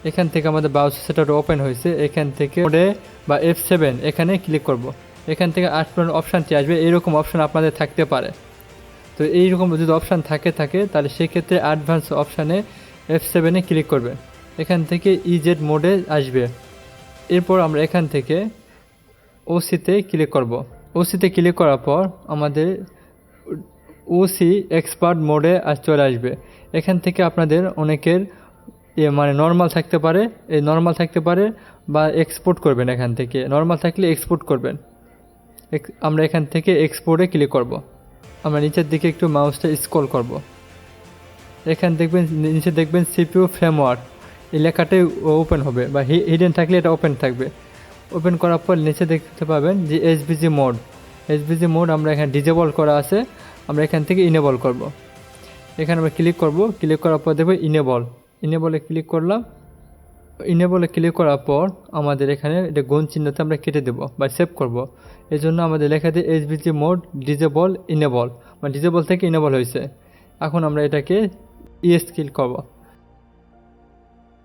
এখান থেকে আমাদের ব্রাউজার সেটআপ ওপেন হয়েছে। এখান থেকে মোডে বা F7 এখানে ক্লিক করব। এখান থেকে 8 পয়েন্ট অপশানটি আসবে, এইরকম অপশান আপনাদের থাকতে পারে। তো এইরকম যদি অপশান থাকে তাহলে সেক্ষেত্রে অ্যাডভান্স অপশানে F7 ক্লিক করবেন। এখান থেকে EZ মোডে আসবে। এরপর আমরা এখান থেকে ওসিতে ক্লিক করব। ওসিতে ক্লিক করার পর আমাদের ওসি এক্সপার্ট মোডে চলে আসবে। এখান থেকে আপনাদের অনেকের মানে নর্মাল থাকতে পারে, এই নর্মাল থাকতে পারে বা এক্সপোর্ট করবেন। এখান থেকে নর্মাল থাকলে এক্সপোর্ট করবেন। আমরা এখান থেকে এক্সপোর্টে ক্লিক করব। আমরা নিচের দিকে একটু মাউসটা স্ক্রল করব। নিচে দেখবেন CPU ফ্রেমওয়ার্ক এই লেখাটাই ওপেন হবে, বা হিডেন থাকলে এটা ওপেন থাকবে। ওপেন করার পর নিচে দেখতে পাবেন যে HBG মোড আমরা এখানে ডিজেবল করা আছে, আমরা এখান থেকে ইনেবল করব। এখানে আমরা ক্লিক করব। ক্লিক করার পর দেখব ইনেবলে ক্লিক করলাম। ইনেবলে ক্লিক করার পর আমাদের এখানে এটা গুণ চিহ্নতে আমরা কেটে দেব বা সেভ করব। এই জন্য আমাদের লেখা দিয়ে HBG মোড ডিজেবল ইনেবল, মানে ডিজেবল থেকে ইনেবল হয়েছে। এখন আমরা এটাকে ইয়েস ক্লিক করব।